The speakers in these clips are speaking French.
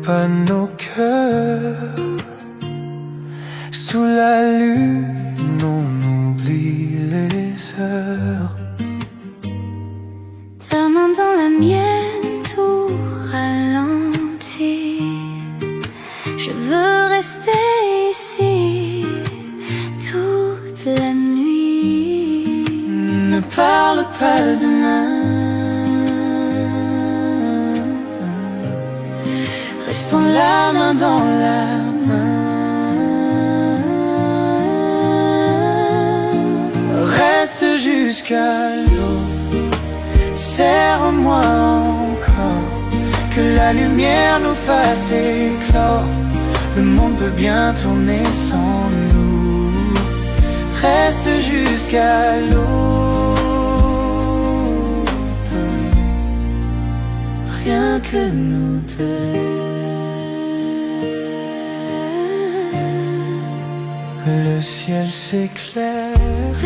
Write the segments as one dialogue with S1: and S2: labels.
S1: pas nos cœurs. Sous la lune, on oublie les heures.
S2: Ta main dans la mienne, tout ralentit. Je veux rester ici toute la nuit. Ne parle pas de demain. Restons la main dans la main. Reste jusqu'à l'aube. Serre-moi encore, que la lumière nous fasse éclore. Le monde peut bien tourner sans nous. Reste jusqu'à l'aube. Rien que nous deux. Le ciel s'éclaire,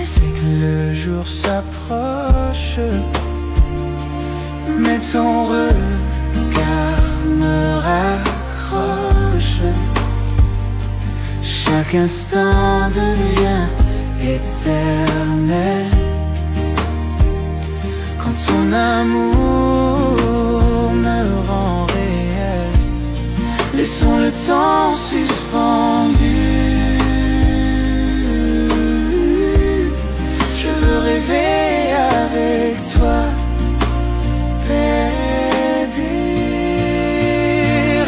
S2: c'est que le jour s'approche. Mais ton regard me raccroche. Chaque instant devient éternel quand ton amour me rend réel. Laissons le temps suspendu. Je veux rêver avec toi, baby.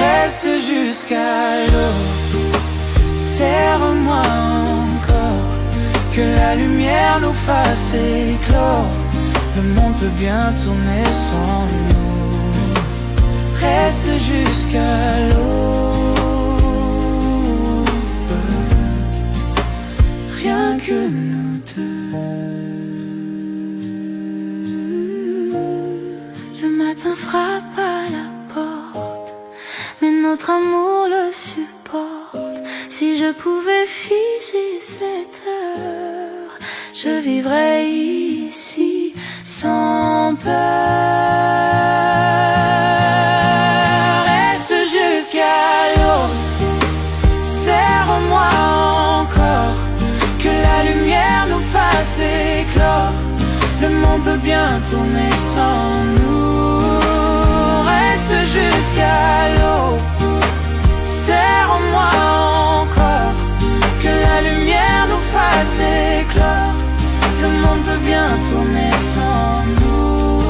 S2: Reste jusqu'à l'aube. Serre-moi encore, que la lumière nous fasse éclore. Le monde peut bien tourner sans nous. Reste jusqu'à l'aube. Rien que nous deux. Le matin frappe à la porte, mais notre amour le supporte. Si je pouvais figer cette heure, je vivrais ici sans peur. Reste jusqu'à l'aube. Serre-moi encore, que la lumière nous fasse éclore. Le monde peut bien tourner sans nous. Reste jusqu'à l'aube. Serre-moi encore, que la lumière nous fasse éclore. Le monde peut bien tourner sans nous.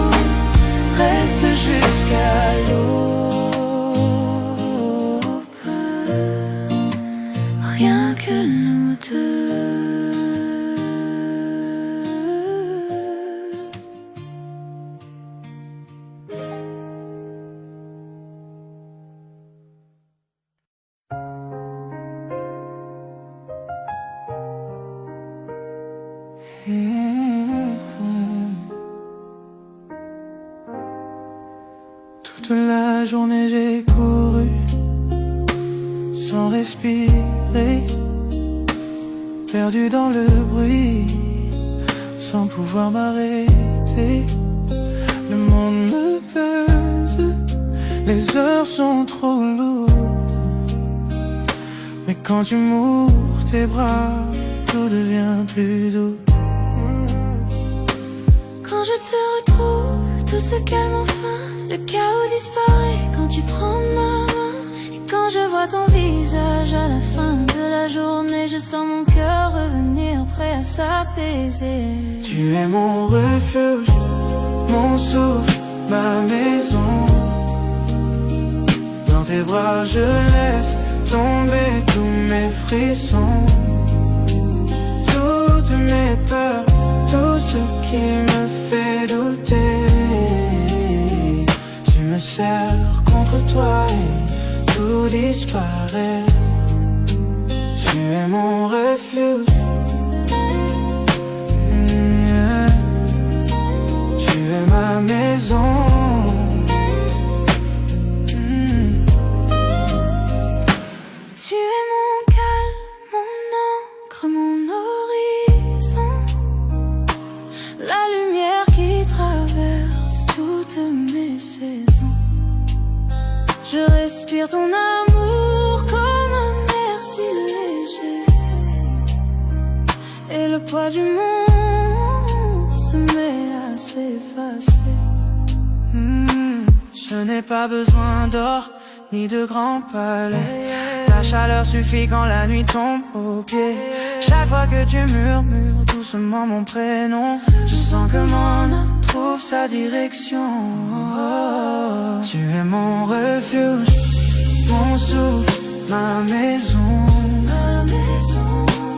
S2: Reste jusqu'à l'aube. Rien que nous deux.
S1: Toute la journée j'ai couru sans respirer, perdu dans le bruit, sans pouvoir m'arrêter. Le monde me pèse, les heures sont trop lourdes. Mais quand tu m'ouvres tes bras, tout devient plus doux.
S2: Quand je te retrouve, tout se calme enfin. Le chaos disparaît quand tu prends ma main. Et quand je vois ton visage à la fin de la journée, je sens mon cœur revenir prêt à s'apaiser.
S1: Tu es mon refuge, mon souffle, ma maison. Dans tes bras je laisse tomber tous mes frissons, toutes mes peurs, tout ce qui me fait douter. Tu me serres contre toi et tout disparaît. Tu es mon refuge. Tu es ma maison.
S2: Tu es mon calme, mon encre, mon horizon. La lumière qui traverse toutes mes saisons. Je respire ton amour comme un air si léger, et le poids du monde se met à s'effacer.
S1: Je n'ai pas besoin d'or ni de grands palais. Ta chaleur suffit quand la nuit tombe aux pieds. Chaque fois que tu murmures doucement mon prénom, je sens que mon âme trouve sa direction. Tu es mon refuge, mon souffle, ma maison.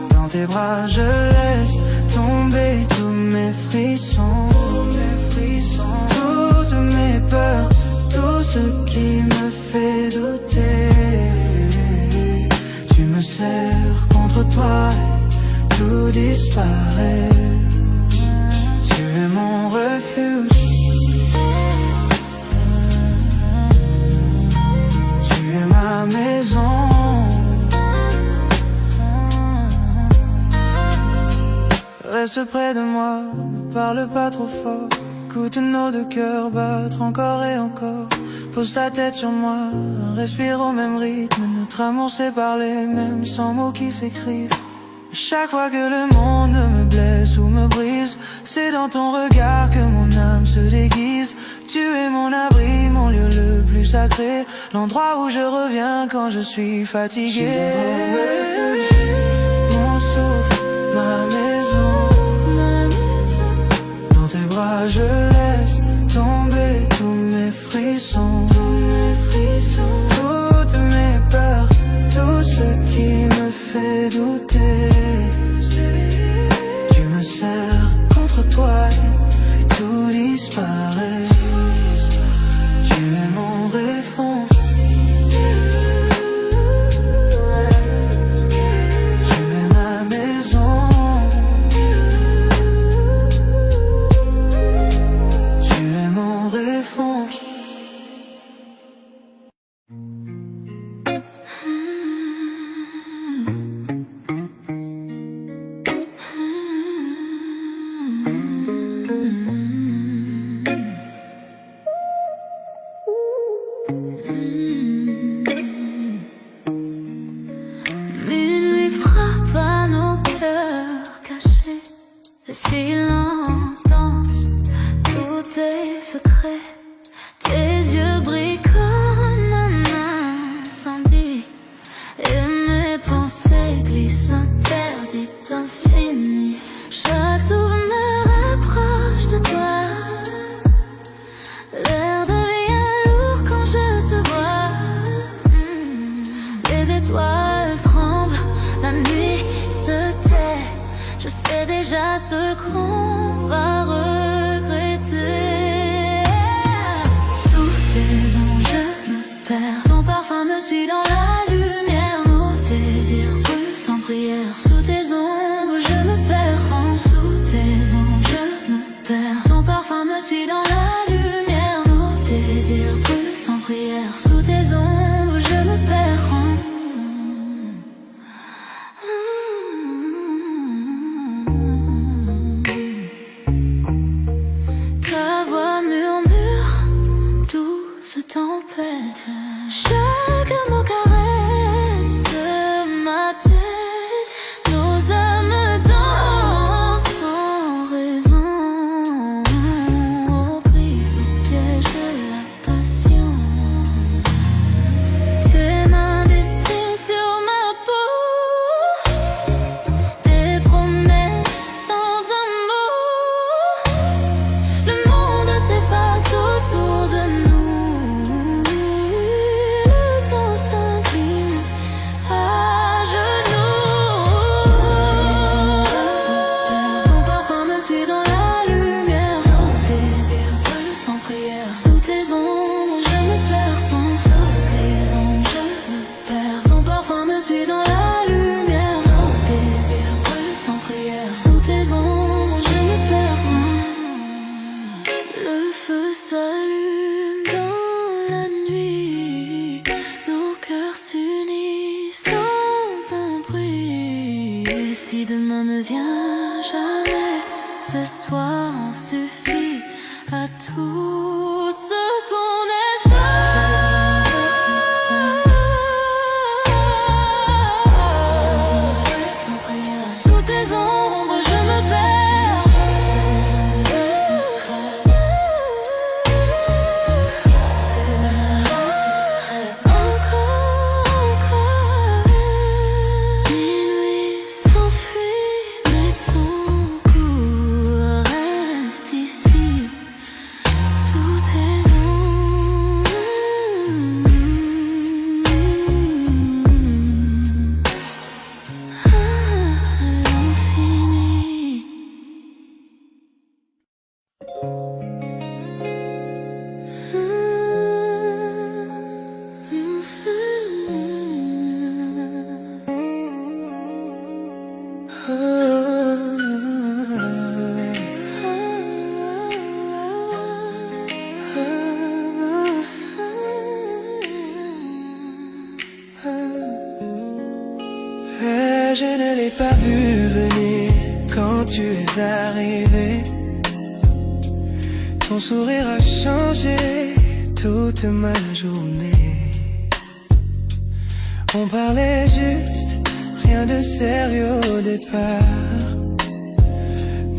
S1: Dans tes bras je laisse tomber tous mes frissons, toutes mes peurs, tout ce qui me fait douter. Tu me serres contre toi et tout disparaît. Tu es mon refuge, tu es ma maison. Reste près de moi, ne parle pas trop fort. Écoute nos deux cœurs battre encore et encore. Pose ta tête sur moi, respire au même rythme. Notre amour s'est parlé, même sans mots qui s'écrivent. Chaque fois que le monde me blesse ou me brise, c'est dans ton regard que mon âme se déguise. Tu es mon abri, mon lieu le plus sacré, l'endroit où je reviens quand je suis fatigué. Mon souffle, ma maison. Dans tes bras je laisse tomber tous mes frissons, toutes mes peurs, tout ce qui me fait douter. Tu me serres contre toi et tout disparaît. Tu es mon refuge, tu es ma maison. Tu es mon refuge.
S2: Minuit frappe à nos cœurs cachés. Le silence danse, tout est secret. Tes yeux brillent comme un incendie, et mes pensées glissent interdites d'infini. Chaque souvenir est proche de toi. L'air devient lourd quand je te vois. Les étoiles tremblent, la nuit se tait. Je sais déjà ce qu'on va regretter. Sous tes anges je me perds, ton parfum me suit dans la lumière. Nos désirs brûlent sans prière. Sous tes ombres je me perds. Sous tes anges je me perds, ton parfum me suit dans la lumière. Nos désirs brûlent sans prière. Sous tes ombres je me perds. Ta voix murmure, douce tempête. Chaque mot caresse ma tête. Nos âmes dansent sans raison, prises au piège de la passion. Tes mains dessinent sur ma peau des promesses sans amour. Le monde s'efface autour de nous, le temps s'incline.
S1: Toi je ne l'ai pas vu venir quand tu es arrivé. Ton sourire a changé toute ma journée. On parlait juste, rien de sérieux au départ.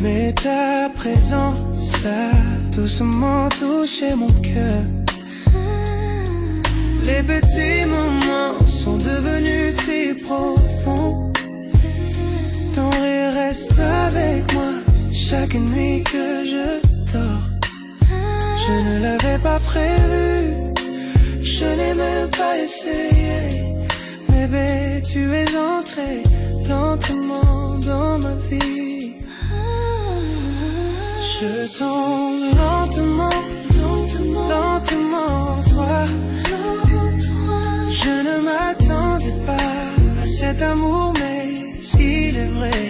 S1: Mais ta présence a doucement touché mon cœur. Les petits moments sont devenus si profonds. Ton rire reste avec moi chaque nuit que je dors. Je ne l'avais pas prévu, je n'ai même pas essayé. Bébé, tu es entré lentement dans ma vie. Je tombe lentement, lentement, toi. Je ne m'attendais pas à cet amour, mais il est vrai.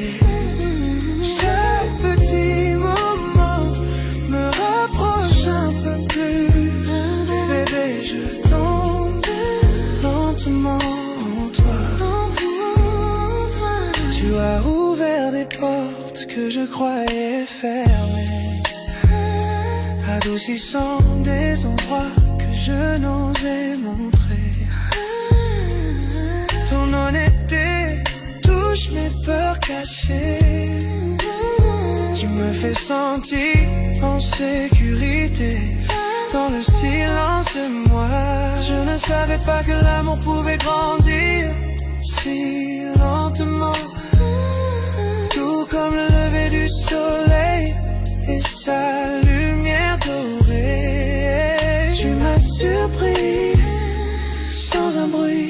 S1: Chaque petit moment me rapproche un peu plus. Bébé, je tombe lentement en toi. Tu as ouvert des portes que je croyais fermées, adoucissant des endroits que je n'osais montrer. Ton honnêteté touche mes peurs cachées. Tu me fais sentir en sécurité dans le silence de moi. Je ne savais pas que l'amour pouvait grandir si lentement, tout comme le lever du soleil et sa lumière dorée. Tu m'as surpris sans un bruit.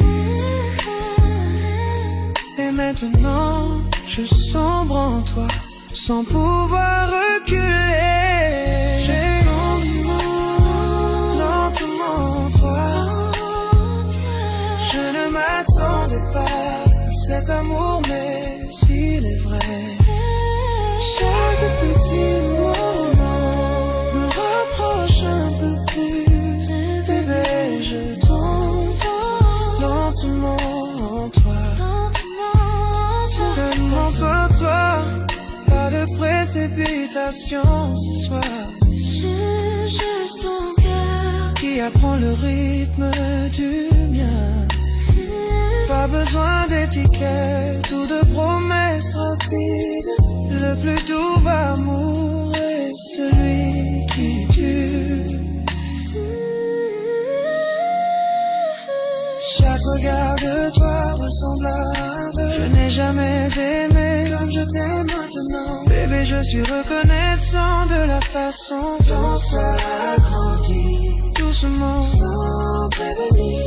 S1: Et maintenant, je sombre en toi, sans pouvoir reculer. J'ai lentement, toi. Je ne m'attendais pas à cet amour, mais s'il est vrai. Chaque petit moment me rapproche un peu plus. Bébé, je tombe lentement en toi. Montre-toi, pas de précipitation ce soir.
S2: Juste ton cœur
S1: qui apprend le rythme du mien. Pas besoin d'étiquette ou de promesses rapides. Le plus doux amour est celui qui dure. Chaque regard de toi ressemble à un vœu. Je n'ai jamais aimé comme je t'aime maintenant. Bébé, je suis reconnaissant de la façon dont ça a grandi. Doucement, sans prévenir,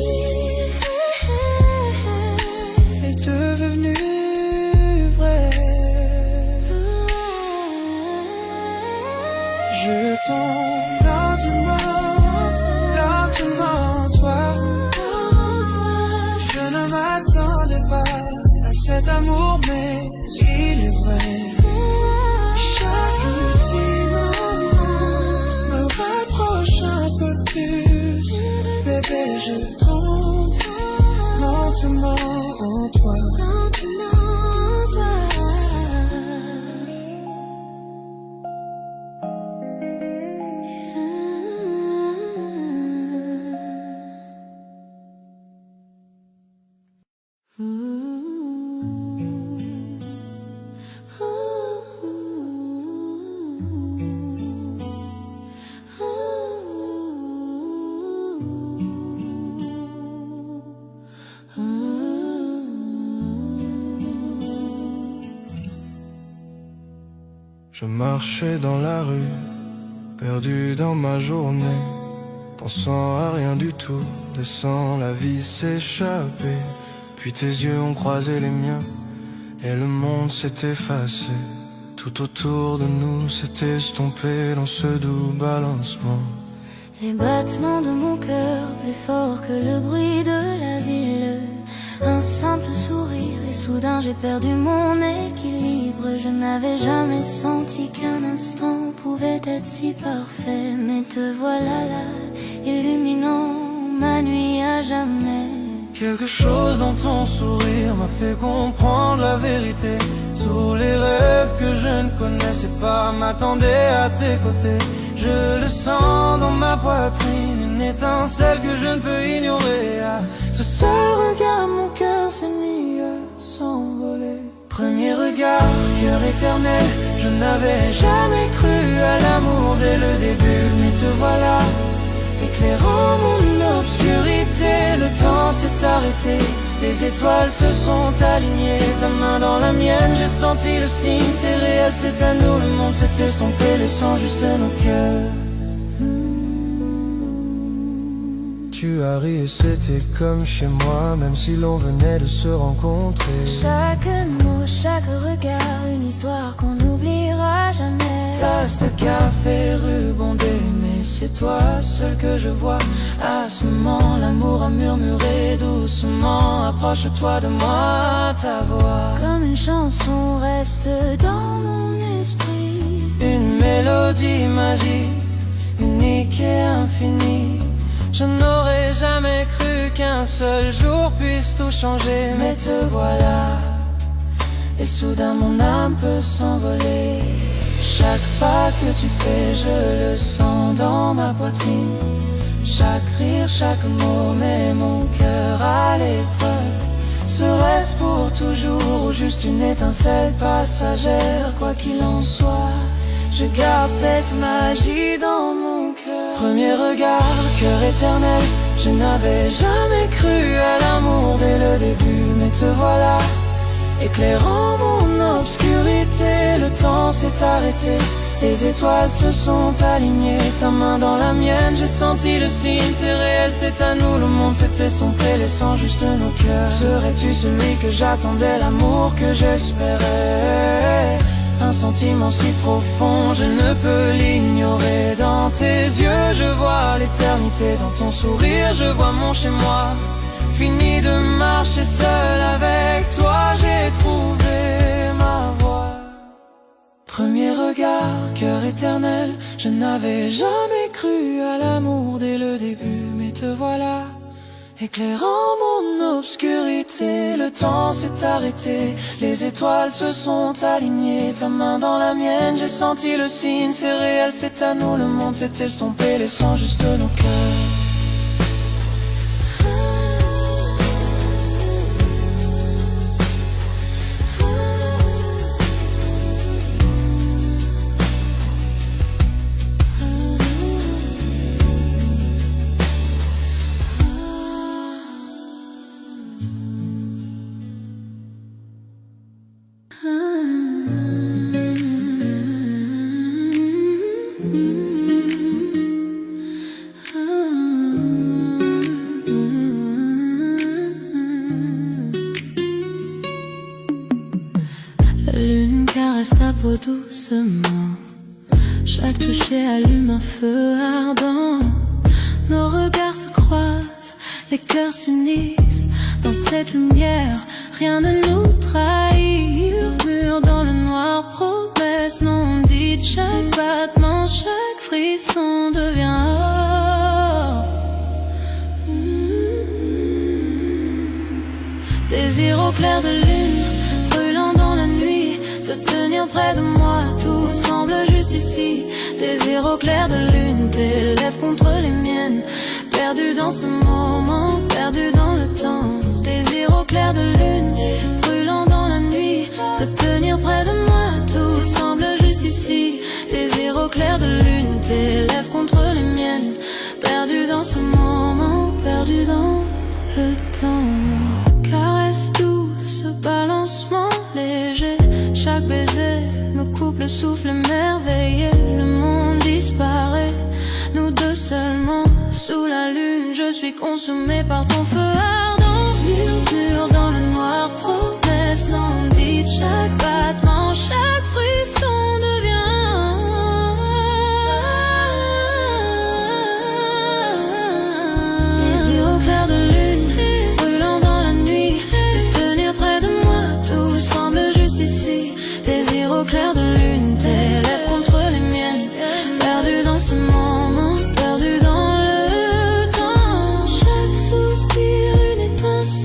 S1: est devenu vrai. Je tombe lentement, toi. Je ne m'attendais pas à cet amour, mais il est vrai. Chaque petit moment me rapproche un peu plus. Bébé, je tombe lentement en toi. Je marchais dans la rue, perdu dans ma journée, pensant à rien du tout, laissant la vie s'échapper. Puis tes yeux ont croisé les miens, et le monde s'est effacé. Tout autour de nous s'est estompé dans ce doux balancement.
S2: Les battements de mon cœur, plus forts que le bruit de la ville. Un simple sourire et soudain j'ai perdu mon équilibre. Je n'avais jamais senti qu'un instant pouvait être si parfait. Mais te voilà là, illuminant ma nuit à jamais.
S1: Quelque chose dans ton sourire m'a fait comprendre la vérité. Tous les rêves que je ne connaissais pas m'attendaient à tes côtés. Je le sens dans ma poitrine, une étincelle que je ne peux ignorer. À ce seul regard, mon cœur s'est mis à s'envoler. Premier regard, cœur éternel, je n'avais jamais cru à l'amour dès le début. Mais te voilà, éclairant mon obscurité. Le temps s'est arrêté, les étoiles se sont alignées. Ta main dans la mienne, j'ai senti le signe. C'est réel, c'est à nous, le monde s'est estompé, laissant juste nos cœurs. Tu as ri et c'était comme chez moi, même si l'on venait de se rencontrer.
S2: Chaque mot, chaque regard, une histoire qu'on n'oubliera jamais.
S1: Tasse de café, ruban mais c'est toi seul que je vois. À ce moment, l'amour a murmuré doucement. Approche-toi de moi, ta voix
S2: comme une chanson reste dans mon esprit.
S1: Une mélodie magique, unique et infinie. Je n'aurais jamais cru qu'un seul jour puisse tout changer. Mais te voilà, et soudain mon âme peut s'envoler. Chaque pas que tu fais, je le sens dans ma poitrine. Chaque rire, chaque mot met mon cœur à l'épreuve. Serait-ce pour toujours ou juste une étincelle passagère? Quoi qu'il en soit, je garde cette magie dans mon cœur. Premier regard, cœur éternel, je n'avais jamais cru à l'amour dès le début. Mais te voilà, éclairant mon obscurité. Le temps s'est arrêté, les étoiles se sont alignées. Ta main dans la mienne, j'ai senti le signe. C'est réel, c'est à nous, le monde s'est estompé, laissant juste nos cœurs. Serais-tu celui que j'attendais, l'amour que j'espérais? Un sentiment si profond, je ne peux l'ignorer. Dans tes yeux, je vois l'éternité. Dans ton sourire, je vois mon chez-moi. Fini de marcher seul avec toi, j'ai trouvé ma voie. Premier regard, cœur éternel, je n'avais jamais cru à l'amour dès le début. Mais te voilà, éclairant mon obscurité. Le temps s'est arrêté, les étoiles se sont alignées. Ta main dans la mienne, j'ai senti le signe. C'est réel, c'est à nous, le monde s'est estompé, laissant juste nos cœurs.
S2: La lune caresse ta peau doucement. Chaque toucher allume un feu ardent. Nos regards se croisent, les cœurs s'unissent. Dans cette lumière, rien ne nous trahit. Murmure dans le noir, promesse non dite. Chaque battement, chaque frisson devient or. Désir au clair de lune, brûlant dans la nuit. Te tenir près de moi, tout semble juste ici. Désir au clair de lune, tes lèvres contre les miennes. Perdu dans ce moment, perdu dans le temps. Désir au clair de lune, brûlant dans la nuit. Te tenir près de moi, tout semble juste ici. Désir au clair de lune, tes lèvres contre les miennes. Perdu dans ce moment, perdu dans le temps. Caresse douce, balancement léger. Chaque baiser me coupe le souffle émerveillé. Le monde disparaît, nous deux seulement. Sous la lune, je suis consumé par ton feu ardent. Murmure dans le noir, promesse non dite. Chaque battement, chaque frisson devient désir au clair de lune, brûlant dans la nuit. Te tenir près de moi, tout semble juste ici. Désir au clair de lune, tes lèvres contre les miennes. Perdu dans ce moment, perdu dans le temps. Chaque soupir, une étincelle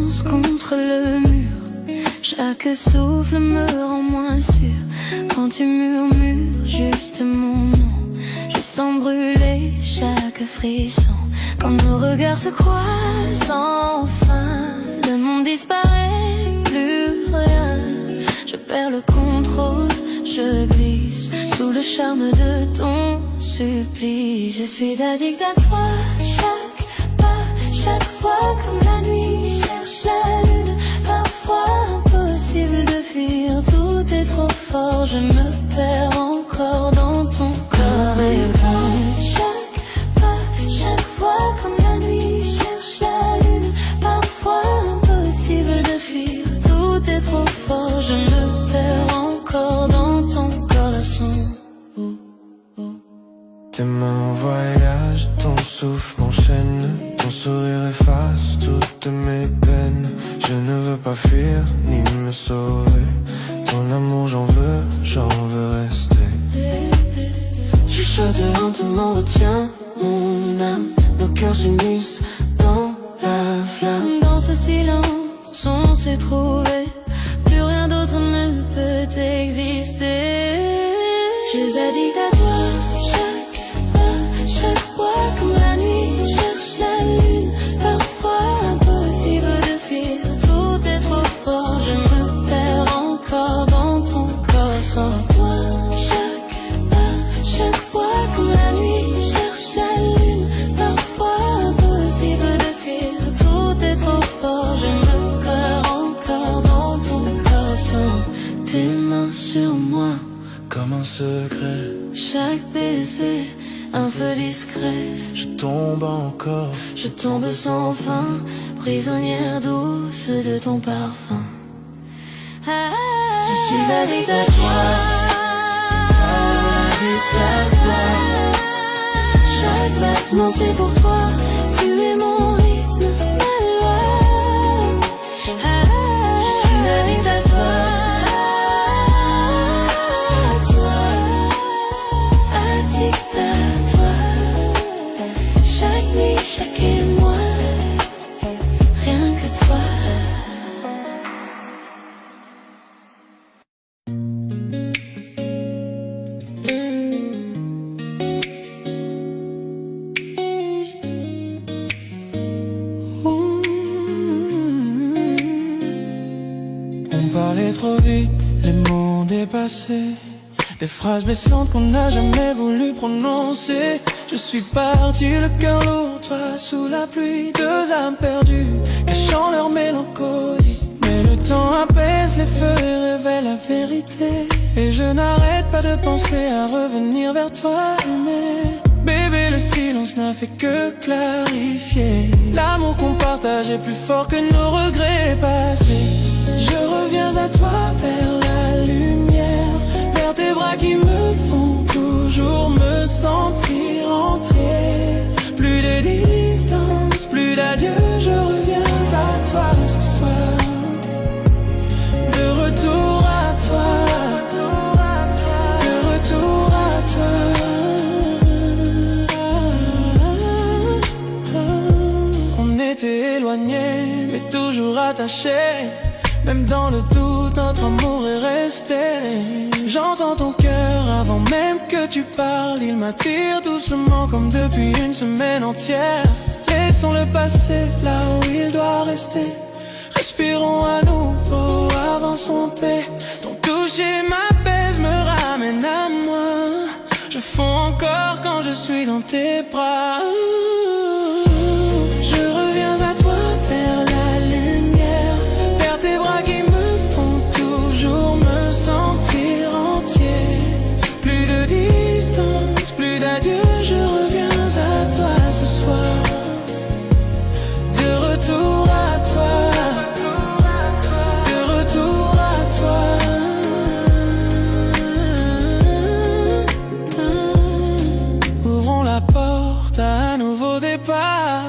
S2: m'enfonce contre le mur. Chaque souffle me rend moins sûr. Quand tu murmures juste mon nom, je sens brûler chaque frisson. Quand nos regards se croisent enfin, le monde disparaît, plus rien. Je perds le contrôle, je glisse sous le charme de ton supplice. Je suis addict à toi, chaque pas, chaque fois. Comme la nuit cherche la lune, parfois impossible de fuir. Tout est trop fort, je me perds encore dans ton corps. Et toi, chaque pas, chaque fois. Comme la nuit cherche la lune, parfois impossible de fuir. Tout est trop fort, je me perds encore dans ton corps. La son.
S1: Tes mains en voyage, ton souffle m'enchaîne. Ton sourire efface toutes mes peines. Je ne veux pas fuir ni me sauver. Ton amour j'en veux rester. Chuchote lentement, retiens mon âme. Nos cœurs s'unissent dans la flamme.
S2: Dans ce silence, on s'est trouvé. Plus rien d'autre ne peut exister. Je suis addict à toi, chaque pas, chaque fois. Comme la nuit cherche la lune, parfois impossible de fuir. Tout est trop fort, je me perds encore dans ton corps. Sans toi, chaque pas, chaque fois. Comme la nuit cherche la lune, parfois impossible de fuir. Tout est trop fort, je me perds encore dans ton corps. Sans tes mains sur moi,
S1: comme un secret,
S2: chaque baiser, un feu discret.
S1: je tombe encore.
S2: Je tombe sans fin, prisonnière douce de ton parfum. Je suis addict à toi, addict à toi. Chaque battement c'est pour toi, tu es mon rythme, ma loi. Je suis addict à toi, addict à toi. Chaque nuit, chaque émoi, rien que toi.
S1: On parlait trop vite, les mots dépassés. Des phrases blessantes qu'on n'a jamais voulu prononcer. Je suis parti, le cœur lourd, toi sous la pluie. Deux âmes perdues, cachant leur mélancolie. Mais le temps apaise les feux et révèle la vérité. Et je n'arrête pas de penser à revenir vers toi, mais bébé, le silence n'a fait que clarifier. L'amour qu'on partage est plus fort que nos regrets passés. Je reviens à toi vers la lumière, vers tes bras qui me font toujours me sentir entier. Plus de distance, plus d'adieu, je reviens à toi ce soir. De retour à toi, de retour à toi. On était éloignés, mais toujours attachés. Même dans le doute, notre amour est resté. J'entends ton cœur avant même que tu parles. Il m'attire doucement comme depuis une semaine entière. Laissons le passé là où il doit rester. Respirons à nouveau, avançons en paix. Ton toucher m'apaise, me ramène à moi. Je fonds encore quand je suis dans tes bras. Je reviens à toi vers la lumière, vers tes bras qui me font toujours me sentir entier. Plus de distance, plus d'adieu, je reviens à toi ce soir. De retour à toi, de retour à toi. Ouvrons la porte à un nouveau départ,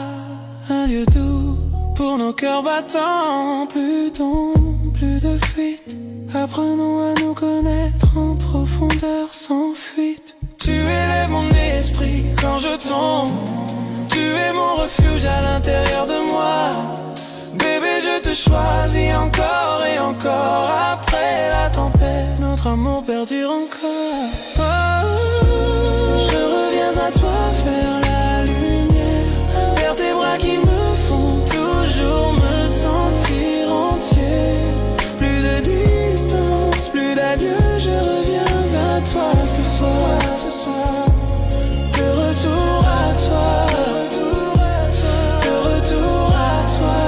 S1: un lieu doux pour nos cœurs battants. Plus d'ombre, plus de fuite. Apprenons à nous connaître en profondeur sans fuite. Tu élèves mon esprit quand je tombe. Tu es mon refuge à l'intérieur de moi. Bébé, je te choisis encore et encore. Après la tempête, notre amour perdure encore. Je reviens à toi faire la lumière, vers tes bras qui me font toujours me sentir entier. Plus de distance, plus d'adieu, je reviens à toi ce soir, ce soir. De retour à toi, de retour à toi.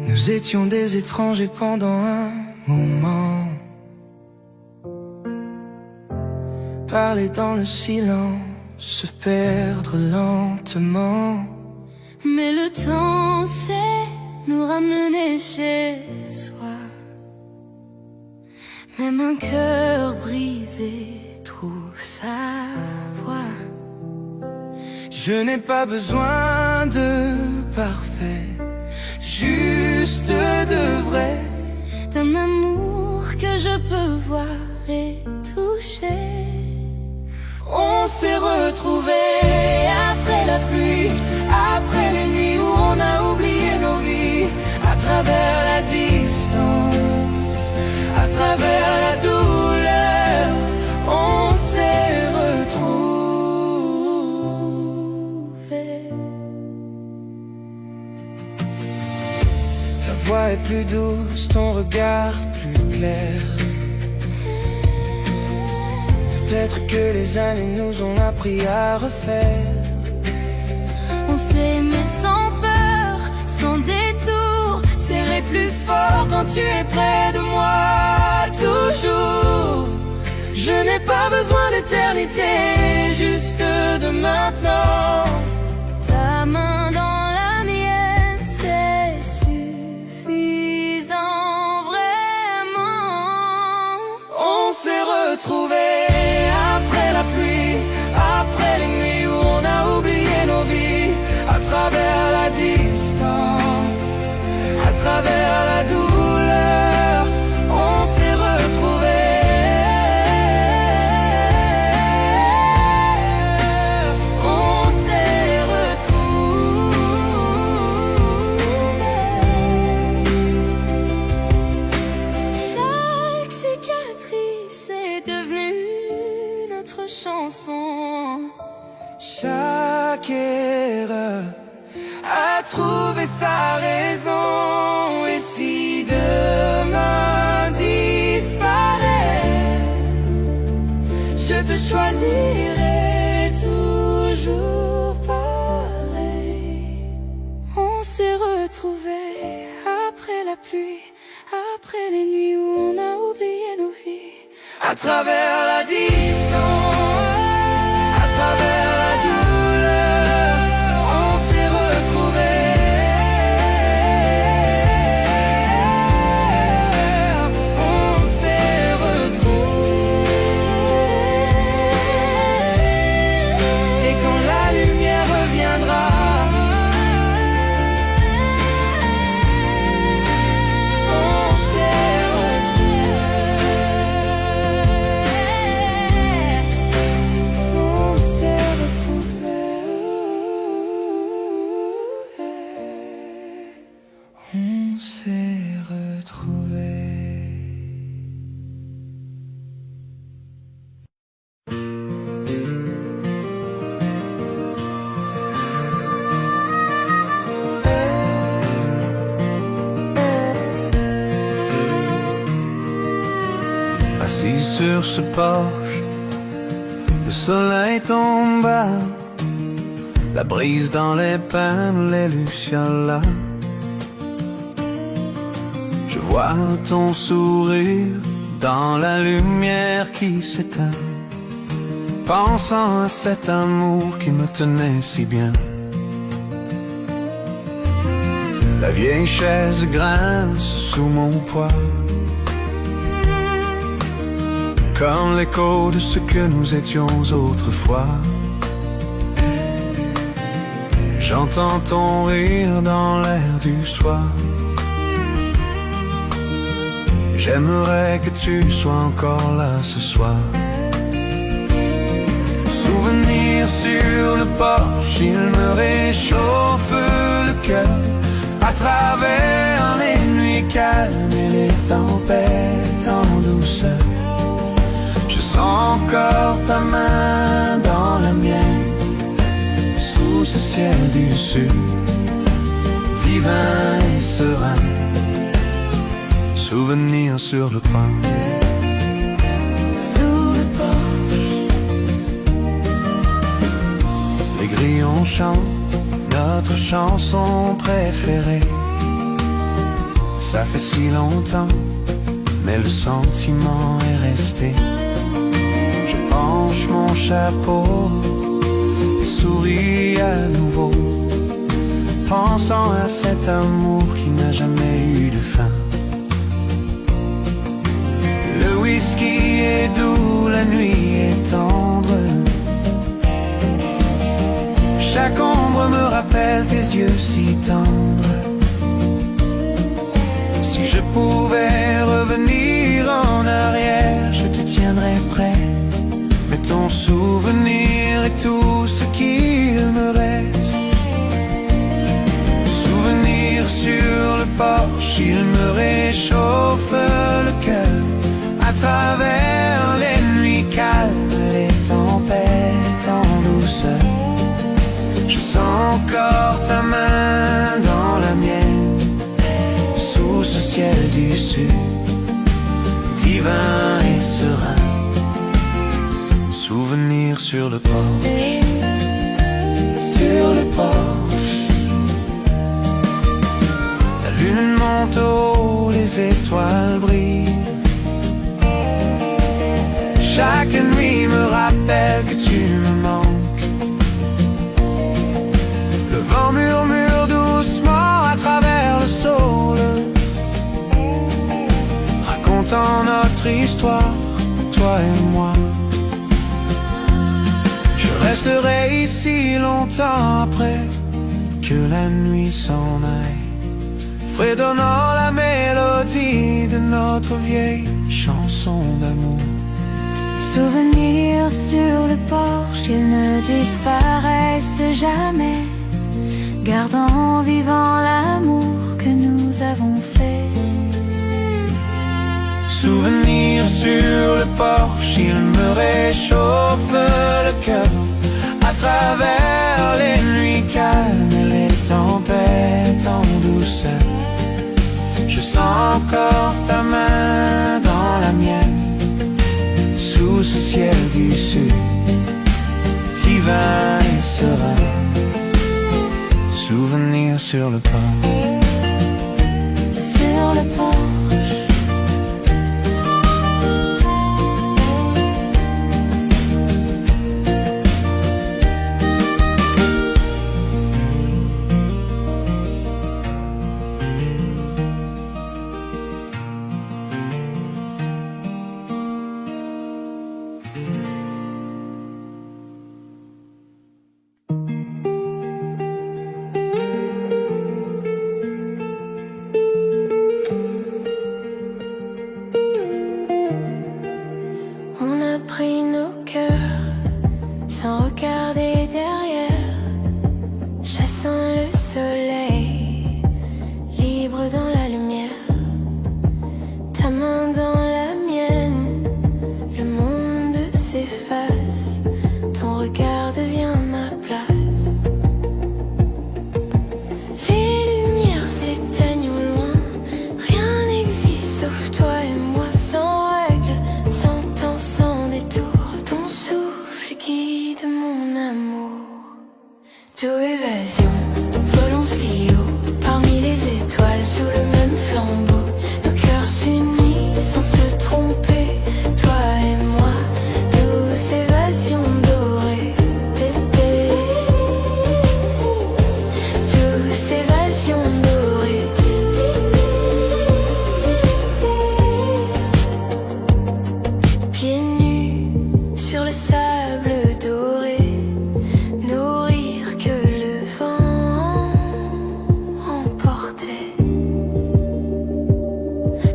S1: Nous étions des étrangers pendant un moment, parler dans le silence, se perdre lentement.
S2: Mais le temps sait nous ramener chez soi. Même un cœur brisé trouve sa voie.
S1: Je n'ai pas besoin de parfait, juste de vrai,
S2: d'un amour que je peux voir et toucher.
S1: On s'est retrouvés après la pluie, après les nuits où on a oublié nos vies, à travers la distance, à travers la douleur, on s'est retrouvés. Ta voix est plus douce, ton regard plus clair. Peut-être que les années nous ont appris à refaire.
S2: On s'est aimé sans peur, sans détour, serré plus fort quand tu es près de moi, toujours. Je n'ai pas besoin d'éternité, juste de maintenant. Ta main dans la mienne, c'est suffisant, vraiment.
S1: On s'est retrouvés après la pluie, après les nuits où on a oublié nos vies, à travers la distance, à travers la douleur, on s'est retrouvés. On s'est retrouvés.
S2: Chaque cicatrice est devenue notre chanson.
S1: Chaque erreur a trouvé sa raison. Et si demain disparaît, je te choisirai toujours pareil.
S2: On s'est retrouvés après la pluie, après les nuits où on a oublié nos vies,
S1: à travers la distance, à travers la douleur, on s'est retrouvés. On s'est retrouvés. Et quand la lumière reviendra, on s'est retrouvés. On s'est retrouvés. On s'est retrouvés. Assis sur ce porche, le soleil tombe bas, la brise dans les pins, les lucioles. Je vois ton sourire dans la lumière qui s'éteint. pensant à cet amour qui me tenait si bien. La vieille chaise grince sous mon poids, comme l'écho de ce que nous étions autrefois. J'entends ton rire dans l'air du soir. J'aimerais que tu sois encore là ce soir. Souvenir sur le porche, il me réchauffe le cœur. À travers les nuits calmes et les tempêtes en douceur, je sens encore ta main dans la mienne, sous ce ciel du sud, divin et serein. Souvenir sur le pain,
S2: sous le porche.
S1: Les grillons chantent notre chanson préférée. Ça fait si longtemps, mais le sentiment est resté. Je penche mon chapeau et souris à nouveau, pensant à cet amour qui n'a jamais eu de fin. Le whisky est doux, la nuit est tendre. Chaque ombre me rappelle tes yeux si tendres. Si je pouvais revenir en arrière, je te tiendrais prêt. Mais ton souvenir est tout ce qu'il me reste. Souvenir sur le porche, il me réchauffe le cœur. À travers les nuits calmes, les tempêtes en douceur, je sens encore ta main dans la mienne, sous ce ciel du sud, divin et serein. Souvenir sur le porche, sur le porche. La lune monte haut, les étoiles brillent. Chaque nuit me rappelle que tu me manques. Le vent murmure doucement à travers le saule, racontant notre histoire, toi et moi. Je resterai ici longtemps après que la nuit s'en aille, fredonnant la mélodie de notre vieille chanson d'amour.
S2: Souvenirs sur le porche, ils ne disparaissent jamais, gardant vivant l'amour que nous avons fait.
S1: Souvenir sur le porche, il me réchauffe le cœur. À travers les nuits calmes et les tempêtes en douceur, je sens encore ta main dans la mienne, sous ce ciel du sud, divin et serein. Souvenir sur le porche,
S2: sur le porche. Pris nos cœurs sans regarder derrière, chassant le soleil, libre dans la lumière. Ta main dans la mienne, le monde s'efface, ton regard devient ma place. Les lumières s'éteignent au loin, rien n'existe sauf toi et moi, sans règles, sans temps, sans détour. Ton souffle guide mon amour. D'où évasion, volons si haut, parmi les étoiles, sous le même flambeau. Nos cœurs s'unissent sans se tromper, toi et moi. Douce sur le sable doré, nourrir que le vent emportait.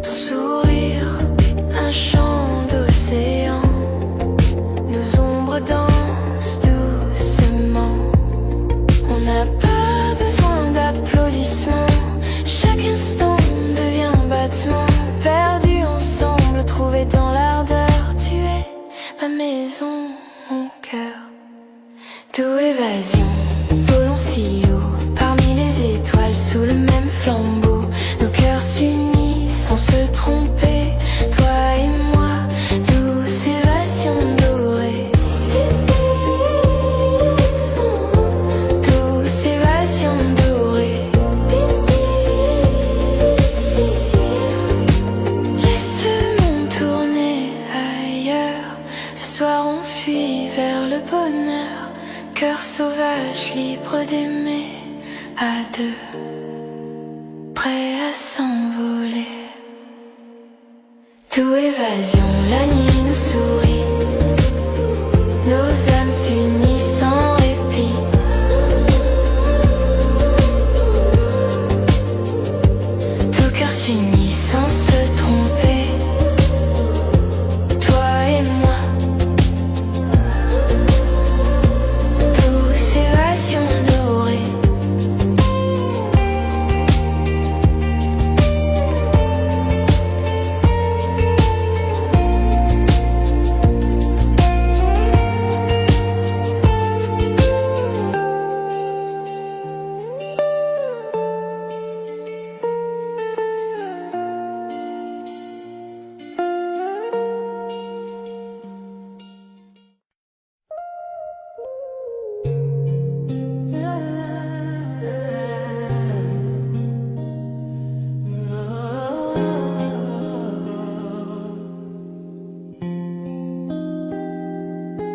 S2: Ton sourire, un chant d'océan, nos ombres dansent doucement. On n'a pas besoin d'applaudissements, chaque instant devient un battement. Perdu ensemble, trouvé dans l'ardeur, tu es ma maison, mon cœur. D'où évasion, volons si haut, parmi les étoiles, sous le même flambeau. Nos cœurs s'unissent sans se tromper, toi et moi, douce évasion dorée. Douce évasion dorée. Laisse le monde tourner ailleurs, ce soir on fuit vers le bonheur. Cœur sauvage, libre d'aimer à deux, prêt à s'envoler. D'où évasion, la nuit nous sourit, nos âmes s'unissent sans répit. Nos cœurs s'unissent sans se tromper, toi et moi. Douce évasion dorée.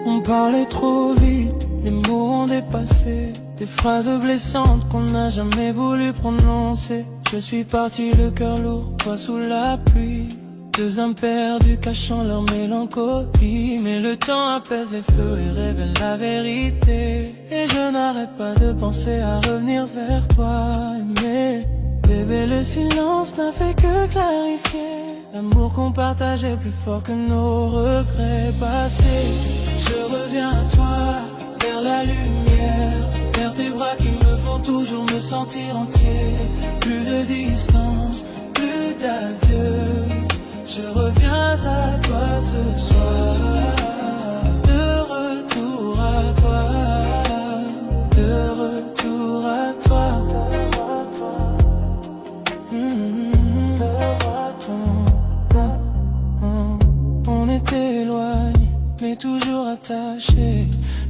S1: On parlait trop vite, les mots ont dépassé, des phrases blessantes qu'on n'a jamais voulu prononcer. Je suis parti le cœur lourd, toi sous la pluie, deux âmes perdues cachant leur mélancolie. Mais le temps apaise les feux et révèle la vérité, et je n'arrête pas de penser à revenir vers toi. Mais bébé, le silence n'a fait que clarifier l'amour qu'on partageait, plus fort que nos regrets passés. Je reviens à toi, vers la lumière, vers tes bras qui me font toujours me sentir entier. Plus de distance, plus d'adieu, je reviens à toi ce soir. De retour à toi, de retour à toi. On était éloignés, mais toujours attachés.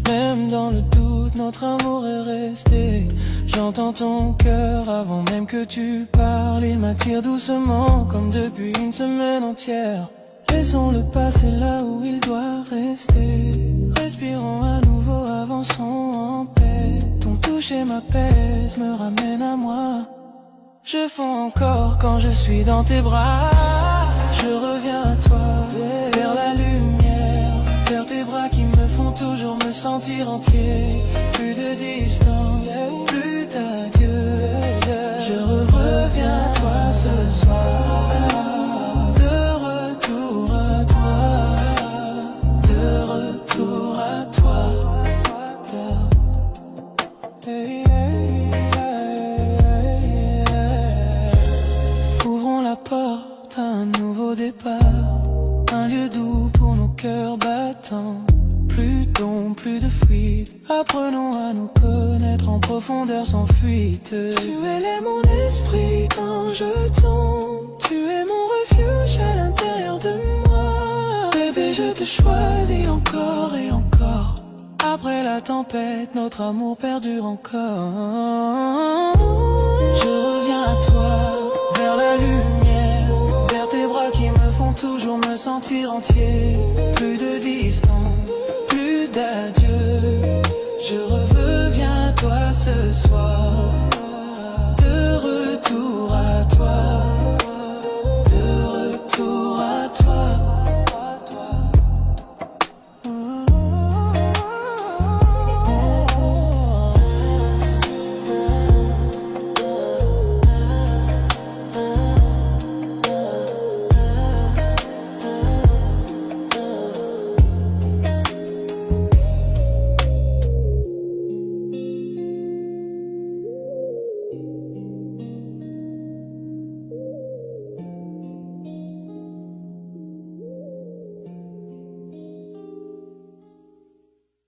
S1: Même dans le doute, notre amour est resté. J'entends ton cœur avant même que tu parles. Il m'attire doucement, comme depuis une semaine entière. Laissons le passé là où il doit rester. Respirons à nouveau, avançons en paix. Ton toucher m'apaise, me ramène à moi. Je fonds encore quand je suis dans tes bras. Je reviens à toi, vers la lumière, vers tes bras qui me font toujours me sentir entier. Plus de distance, plus d'adieu, je reviens à toi ce soir. De retour à toi, de retour à toi. Hey, hey, hey, hey. Ouvrons la porte à un nouveau départ, un lieu doux pour nos cœurs battants. Plus d'ombre, plus de fuite, apprenons à nous connaître en profondeur sans fuite. Tu élèves mon esprit quand je tombe, tu es mon refuge à l'intérieur de moi. Bébé, je te choisis encore et encore. Après la tempête, notre amour perdure encore. Je reviens à toi, vers la lumière, vers tes bras qui me font toujours me sentir entier. Plus